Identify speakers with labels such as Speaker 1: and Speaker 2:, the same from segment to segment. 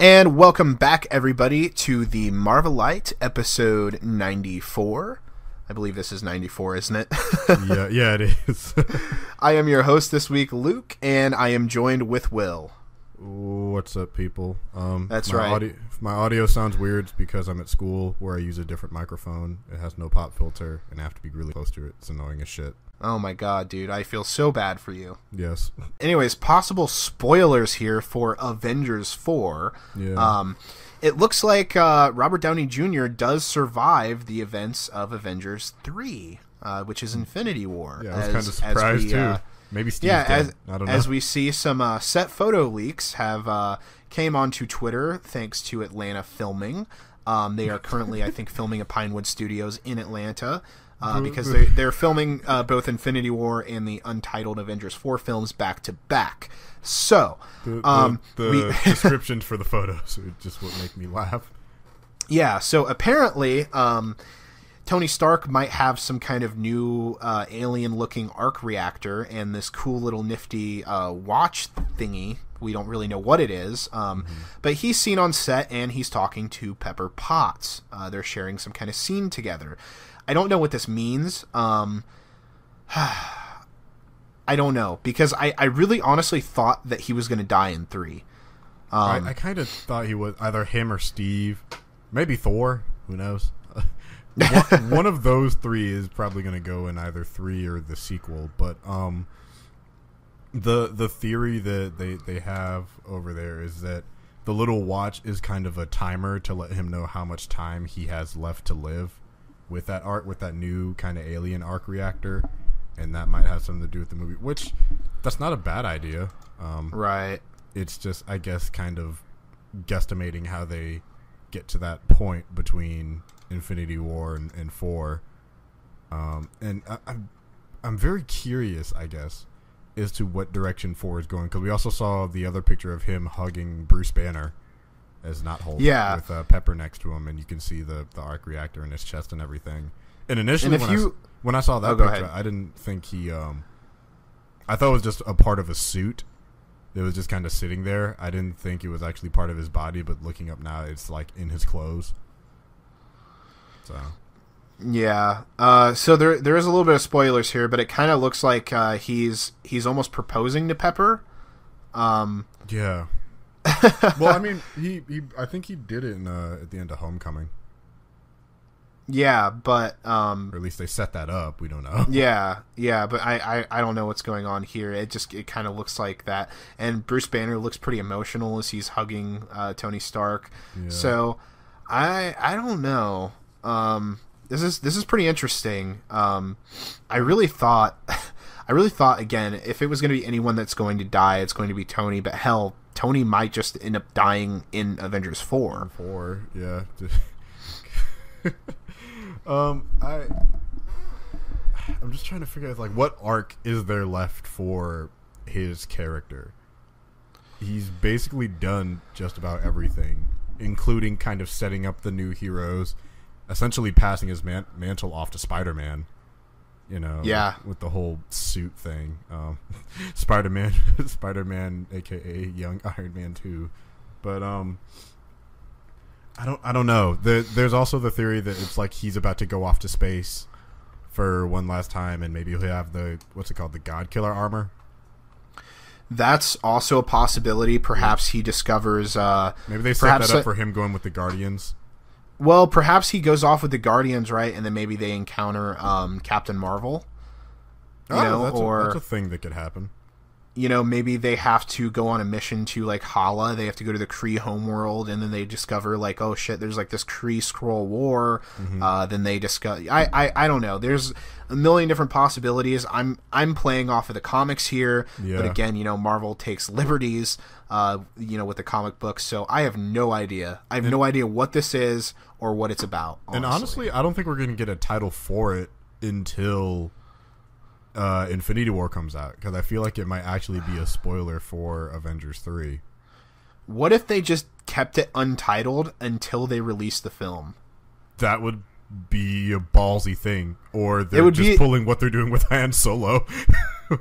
Speaker 1: And welcome back, everybody, to the Marvelite episode 94. I believe this is 94, isn't it?
Speaker 2: yeah, it is.
Speaker 1: I am your host this week, Luke, and I am joined with Will.
Speaker 2: What's up, people?
Speaker 1: That's right.
Speaker 2: If my audio sounds weird, it's because I'm at school where I use a different microphone. It has no pop filter, and I have to be really close to it. It's annoying as shit.
Speaker 1: Oh my god, dude. I feel so bad for you.
Speaker 2: Yes.
Speaker 1: Anyways, possible spoilers here for Avengers 4.
Speaker 2: Yeah.
Speaker 1: It looks like Robert Downey Jr. does survive the events of Avengers 3, which is Infinity War.
Speaker 2: Yeah, I was kind of surprised, too. Maybe Steve's dead. I don't know.
Speaker 1: As we see some set photo leaks have came onto Twitter thanks to Atlanta filming. They are currently, I think, filming at Pinewood Studios in Atlanta. Because they're filming both Infinity War and the untitled Avengers 4 films back to back. So
Speaker 2: the descriptions for the photos just would make me laugh.
Speaker 1: Yeah, so apparently Tony Stark might have some kind of new alien-looking arc reactor and this cool little nifty watch thingy. We don't really know what it is, but he's seen on set and he's talking to Pepper Potts. They're sharing some kind of scene together. I don't know what this means. I don't know, because I really honestly thought that he was going to die in 3.
Speaker 2: I kind of thought he was either him or Steve. Maybe Thor. Who knows? one of those 3 is probably going to go in either 3 or the sequel. But the theory that they have over there is that the little watch is kind of a timer to let him know how much time he has left to live with that new kind of alien arc reactor, and that might have something to do with the movie, which that's not a bad idea.
Speaker 1: Right.
Speaker 2: It's just, I guess, kind of guesstimating how they get to that point between Infinity War and 4. And I'm very curious, I guess, as to what direction 4 is going, because we also saw the other picture of him hugging Bruce Banner as not Hulk, with Pepper next to him, and you can see the arc reactor in his chest and everything. And initially, when I saw that picture, I didn't think he. I thought it was just a part of a suit that was just kind of sitting there. I didn't think it was actually part of his body, but looking up now, it's like in his clothes. So.
Speaker 1: Yeah. So there is a little bit of spoilers here, but it kind of looks like he's almost proposing to Pepper.
Speaker 2: Yeah. Well, I mean, I think he did it at the end of Homecoming.
Speaker 1: Yeah, but
Speaker 2: or at least they set that up. We don't know.
Speaker 1: Yeah, but I don't know what's going on here. It kind of looks like that, and Bruce Banner looks pretty emotional as he's hugging Tony Stark. Yeah. So I don't know. This is pretty interesting. I really thought again, if it was going to be anyone that's going to die, it's going to be Tony. But hell, Tony might just end up dying in Avengers 4.
Speaker 2: 4, yeah. I'm just trying to figure out, like, what arc is there left for his character? He's basically done just about everything, including kind of setting up the new heroes, essentially passing his mantle off to Spider-Man. You know,
Speaker 1: yeah, with
Speaker 2: the whole suit thing. Spider-Man, aka Young Iron Man 2. But I don't know. There's also the theory that it's like he's about to go off to space for one last time, and maybe he'll have the God Killer armor.
Speaker 1: That's also a possibility. Perhaps he discovers.
Speaker 2: Maybe they set that up for him going with the Guardians.
Speaker 1: Well, perhaps he goes off with the Guardians, right? And then maybe they encounter Captain Marvel.
Speaker 2: That's a thing that could happen.
Speaker 1: You know, maybe they have to go on a mission to, like, Hala. They have to go to the Kree homeworld, and then they discover, like, oh shit, there's like this Kree Skrull war. Then they discuss. I don't know. There's a million different possibilities. I'm playing off of the comics here, but again, you know, Marvel takes liberties, with the comic books. So I have no idea. I have no idea what this is or what it's about. Honestly.
Speaker 2: And honestly, I don't think we're going to get a title for it until Infinity War comes out, because I feel like it might actually be a spoiler for Avengers 3.
Speaker 1: What if they just kept it untitled until they release the film?
Speaker 2: That would be a ballsy thing. Or they're just pulling what they're doing with Han Solo.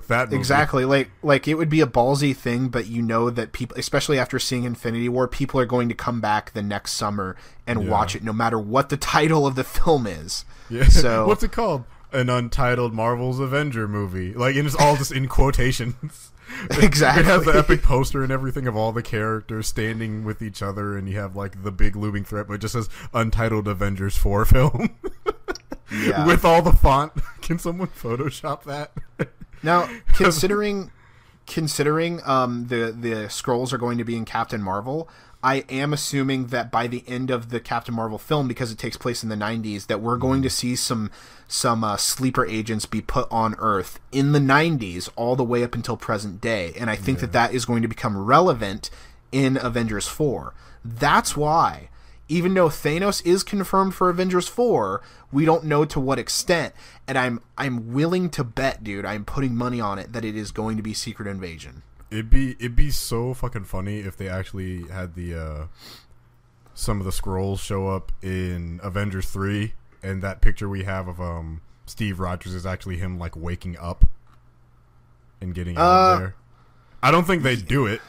Speaker 2: that movie.
Speaker 1: Exactly. Like it would be a ballsy thing, but you know that people, especially after seeing Infinity War, people are going to come back the next summer and watch it, no matter what the title of the film is.
Speaker 2: Yeah.
Speaker 1: So
Speaker 2: what's it called? An untitled Marvel's Avenger movie. Like, and it's all just in quotations.
Speaker 1: Exactly.
Speaker 2: It has the epic poster and everything of all the characters standing with each other, and you have like the big looming threat, but it just says Untitled Avengers 4 film. Yeah. With all the font. Can someone Photoshop that?
Speaker 1: Now, considering the scrolls are going to be in Captain Marvel, I am assuming that by the end of the Captain Marvel film, because it takes place in the 90s, that we're going to see some sleeper agents be put on Earth in the 90s all the way up until present day. And I think that is going to become relevant in Avengers 4. That's why, even though Thanos is confirmed for Avengers 4, we don't know to what extent. And I'm willing to bet, dude, I'm putting money on it, that it is going to be Secret Invasion.
Speaker 2: It'd be so fucking funny if they actually had the some of the scrolls show up in Avengers 3, and that picture we have of Steve Rogers is actually him like waking up and getting out of there. I don't think they'd do it.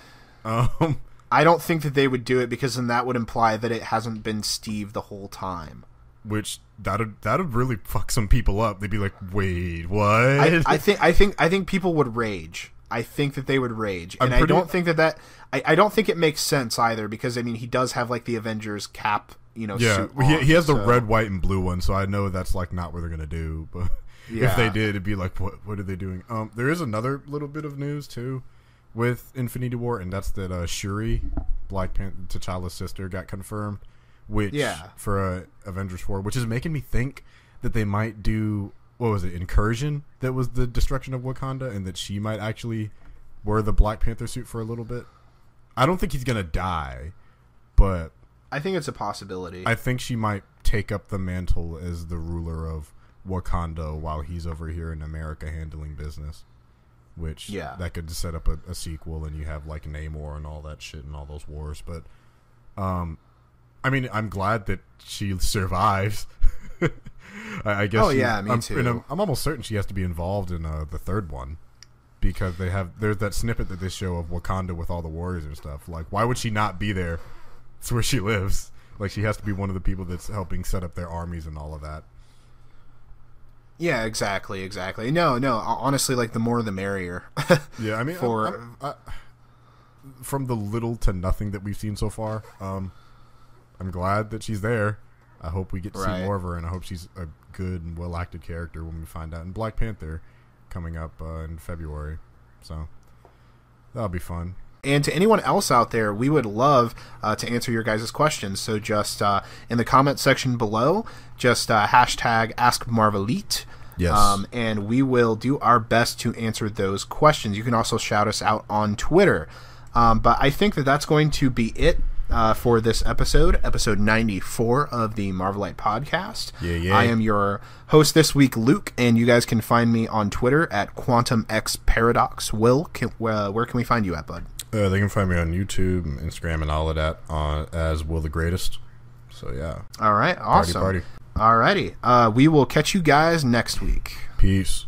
Speaker 1: I don't think that they would do it, because then that would imply that it hasn't been Steve the whole time.
Speaker 2: Which that'd really fuck some people up. They'd be like, "Wait, what?"
Speaker 1: I think people would rage. I think that they would rage, and I don't think that I don't think it makes sense either, because I mean he does have like the Avengers cap, suit on,
Speaker 2: he has the red, white, and blue one, so I know that's like not what they're gonna do. But if they did, it'd be like, what are they doing? There is another little bit of news too with Infinity War, and that's that Shuri, Black Panther, T'Challa's sister, got confirmed, which for Avengers 4, which is making me think that they might do. What was it, Incursion, that was the destruction of Wakanda, and that she might actually wear the Black Panther suit for a little bit. I don't think he's going to die, but
Speaker 1: I think it's a possibility.
Speaker 2: I think she might take up the mantle as the ruler of Wakanda while he's over here in America handling business, which that could set up a sequel, and you have like Namor and all that shit and all those wars. But I mean, I'm glad that she survives. I guess.
Speaker 1: Oh yeah, me too.
Speaker 2: I'm almost certain she has to be involved in the third one, because there's that snippet that they show of Wakanda with all the warriors and stuff. Like, why would she not be there? It's where she lives. Like, she has to be one of the people that's helping set up their armies and all of that.
Speaker 1: Yeah, exactly. No, honestly, like, the more the merrier.
Speaker 2: Yeah, I mean, from the little to nothing that we've seen so far, I'm glad that she's there. I hope we get to see more of her, and I hope she's a good and well-acted character when we find out. And Black Panther coming up in February, so that'll be fun.
Speaker 1: And to anyone else out there, we would love to answer your guys' questions. So just in the comment section below, just hashtag AskMarvelite.
Speaker 2: Yes.
Speaker 1: And we will do our best to answer those questions. You can also shout us out on Twitter. But I think that's going to be it for this episode 94 of the Marvelite podcast.
Speaker 2: Yeah.
Speaker 1: I am your host this week, Luke, and you guys can find me on Twitter at QuantumXParadox. Will, where can we find you at, bud?
Speaker 2: They can find me on YouTube, Instagram, and all of that as Will the Greatest. So yeah.
Speaker 1: All right, awesome.
Speaker 2: Party.
Speaker 1: Alrighty, we will catch you guys next week.
Speaker 2: Peace.